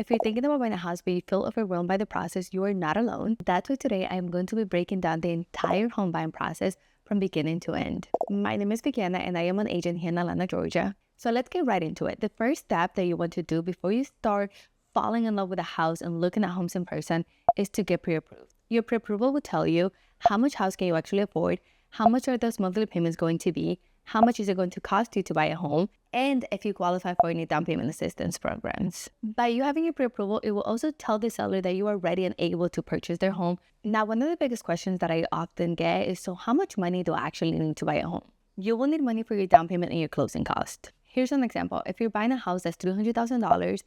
If you're thinking about buying a house but you feel overwhelmed by the process, you are not alone. That's why today I am going to be breaking down the entire home buying process from beginning to end. My name is Vikiana and I am an agent here in Atlanta, Georgia. So let's get right into it. The first step that you want to do before you start falling in love with a house and looking at homes in person is to get pre-approved. Your pre-approval will tell you how much house can you actually afford, how much are those monthly payments going to be, how much is it going to cost you to buy a home, and if you qualify for any down payment assistance programs. By you having your pre-approval, it will also tell the seller that you are ready and able to purchase their home. Now, one of the biggest questions that I often get is, so how much money do I actually need to buy a home? You will need money for your down payment and your closing cost. Here's an example. If you're buying a house that's $300,000,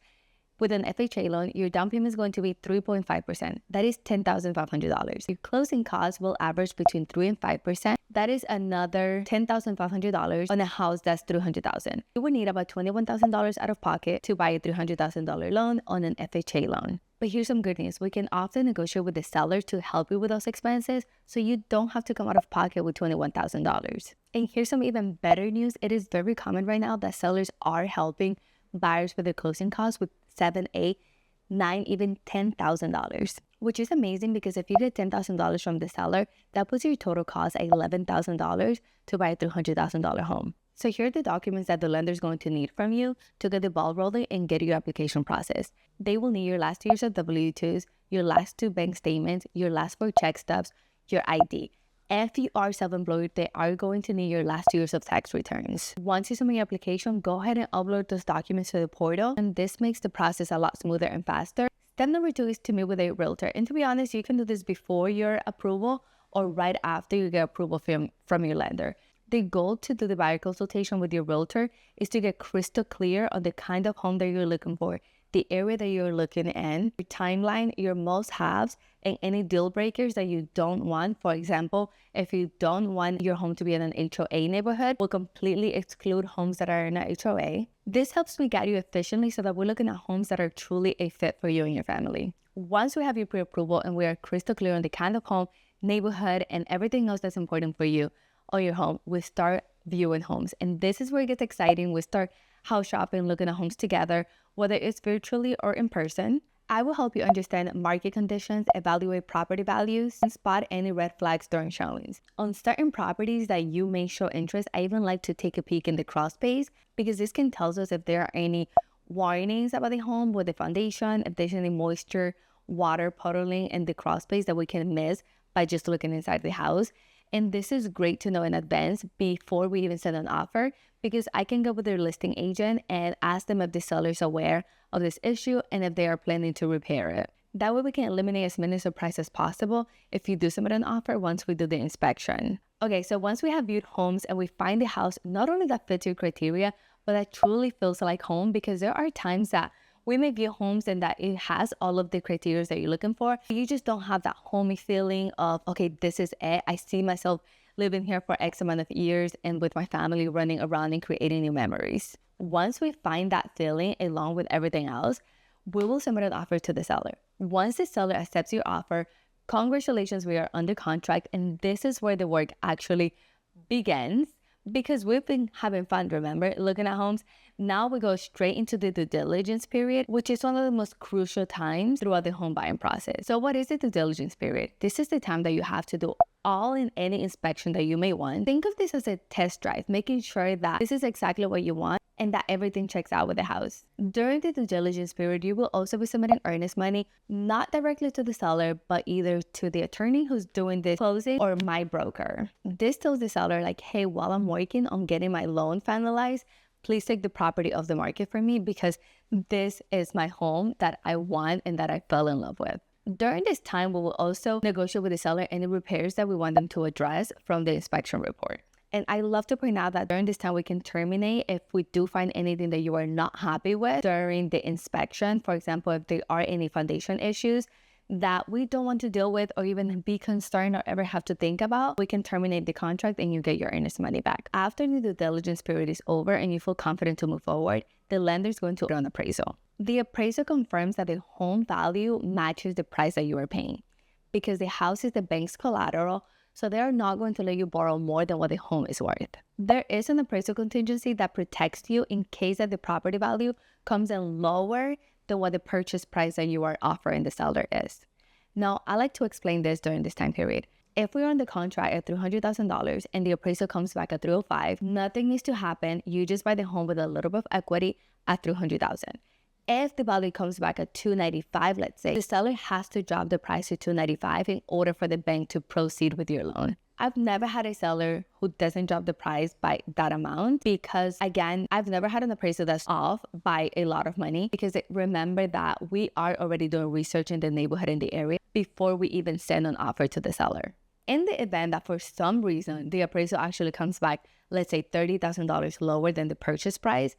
with an FHA loan, your down payment is going to be 3.5%. That is $10,500. Your closing costs will average between 3 and 5%. That is another $10,500 on a house that's $300,000. You will need about $21,000 out of pocket to buy a $300,000 loan on an FHA loan. But here's some good news. We can often negotiate with the seller to help you with those expenses, so you don't have to come out of pocket with $21,000. And here's some even better news. It is very common right now that sellers are helping buyers with their closing costs with $7,000, $8,000, $9,000, even $10,000, which is amazing because if you get $10,000 from the seller, that puts your total cost at $11,000 to buy a $300,000 home. So here are the documents that the lender is going to need from you to get the ball rolling and get your application processed. They will need your last 2 years of W-2s, your last 2 bank statements, your last 4 check stubs, your ID. If you are self-employed, they are going to need your last 2 years of tax returns. Once you submit your application, go ahead and upload those documents to the portal, and this makes the process a lot smoother and faster. Step number 2 is to meet with a realtor. And to be honest, you can do this before your approval or right after you get approval from your lender. The goal to do the buyer consultation with your realtor is to get crystal clear on the kind of home that you're looking for, the area that you're looking in, your timeline, your must-haves, and any deal breakers that you don't want. For example, if you don't want your home to be in an HOA neighborhood, we'll completely exclude homes that are in an HOA. This helps me guide you efficiently so that we're looking at homes that are truly a fit for you and your family. Once we have your pre-approval and we are crystal clear on the kind of home, neighborhood, and everything else that's important for you or your home, we start viewing homes. And this is where it gets exciting. We start house shopping, looking at homes together, whether it's virtually or in person. I will help you understand market conditions, evaluate property values, and spot any red flags during showings. On certain properties that you may show interest, I even like to take a peek in the crawl space because this can tell us if there are any warnings about the home with the foundation, if there's any moisture, water puddling in the crawl space that we can miss by just looking inside the house. And this is great to know in advance before we even send an offer, because I can go with their listing agent and ask them if the seller is aware of this issue and if they are planning to repair it. That way we can eliminate as many surprises as possible if you do submit an offer once we do the inspection. Okay, so once we have viewed homes and we find the house not only that fits your criteria, but that truly feels like home, because there are times that we may view homes and that it has all of the criteria that you're looking for. You just don't have that homey feeling of, okay, this is it. I see myself living here for X amount of years and with my family running around and creating new memories. Once we find that feeling along with everything else, we will submit an offer to the seller. Once the seller accepts your offer, congratulations, we are under contract. And this is where the work actually begins, because we've been having fun, remember, looking at homes. Now we go straight into the due diligence period, which is one of the most crucial times throughout the home buying process. So what is the due diligence period? This is the time that you have to do all in any inspection that you may want. Think of this as a test drive, making sure that this is exactly what you want and that everything checks out with the house. During the due diligence period, you will also be submitting earnest money, not directly to the seller, but either to the attorney who's doing the closing or my broker. This tells the seller like, hey, while I'm working on getting my loan finalized, please take the property off the market for me because this is my home that I want and that I fell in love with. During this time, we will also negotiate with the seller any repairs that we want them to address from the inspection report. And I love to point out that during this time, we can terminate if we do find anything that you are not happy with during the inspection. For example, if there are any foundation issues that we don't want to deal with or even be concerned or ever have to think about, we can terminate the contract and you get your earnest money back. After the due diligence period is over and you feel confident to move forward, the lender is going to do an appraisal. The appraisal confirms that the home value matches the price that you are paying, because the house is the bank's collateral, so they are not going to let you borrow more than what the home is worth. There is an appraisal contingency that protects you in case that the property value comes in lower than what the purchase price that you are offering the seller is. Now, I like to explain this during this time period. If we're on the contract at $300,000 and the appraisal comes back at 305, nothing needs to happen. You just buy the home with a little bit of equity at 300,000. If the value comes back at 295, let's say, the seller has to drop the price to 295 in order for the bank to proceed with your loan. I've never had a seller who doesn't drop the price by that amount because, again, I've never had an appraisal that's off by a lot of money because remember that we are already doing research in the neighborhood in the area before we even send an offer to the seller. In the event that for some reason the appraisal actually comes back, let's say $30,000 lower than the purchase price,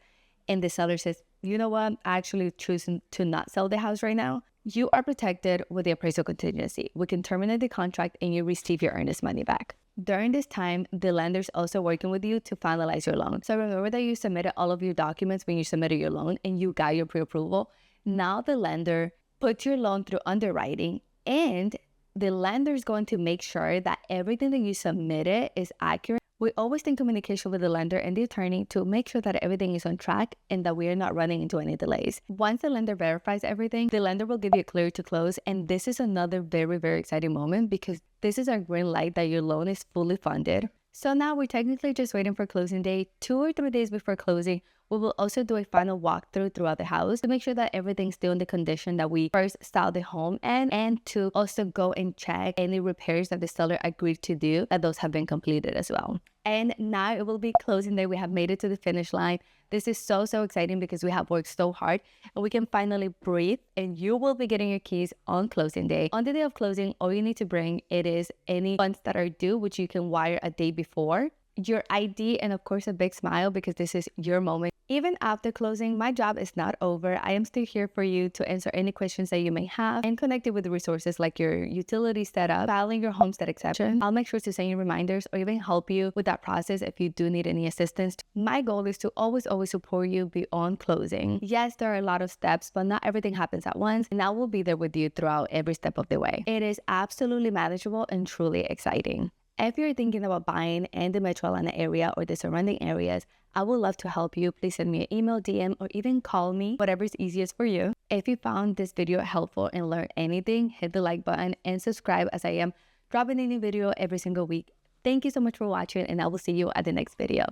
and the seller says, you know what, I actually choose to not sell the house right now, you are protected with the appraisal contingency. We can terminate the contract and you receive your earnest money back. During this time, the lender's also working with you to finalize your loan. So remember that you submitted all of your documents when you submitted your loan and you got your pre-approval. Now the lender puts your loan through underwriting, and the lender is going to make sure that everything that you submitted is accurate. We always stay in communication with the lender and the attorney to make sure that everything is on track and that we are not running into any delays. Once the lender verifies everything, the lender will give you a clear to close. And this is another very, very exciting moment because this is our green light that your loan is fully funded. So now we're technically just waiting for closing day. 2 or 3 days before closing, we will also do a final walkthrough throughout the house to make sure that everything's still in the condition that we first styled the home and to also go and check any repairs that the seller agreed to do, that those have been completed as well. And now it will be closing day. We have made it to the finish line. This is so exciting because we have worked so hard and we can finally breathe, and you will be getting your keys on closing day. On the day of closing, all you need to bring is any funds that are due, which you can wire a day before, your ID, and of course a big smile because this is your moment. Even after closing, my job is not over. I am still here for you to answer any questions that you may have and connect you with the resources like your utility setup, filing your homestead exception. I'll make sure to send you reminders or even help you with that process if you do need any assistance. My goal is to always support you beyond closing. Yes, there are a lot of steps, but not everything happens at once, and I will be there with you throughout every step of the way. It is absolutely manageable and truly exciting. If you're thinking about buying in the Metro Atlanta area or the surrounding areas, I would love to help you. Please send me an email, DM, or even call me, whatever is easiest for you. If you found this video helpful and learned anything, hit the like button and subscribe, as I am dropping a new video every single week. Thank you so much for watching, and I will see you at the next video.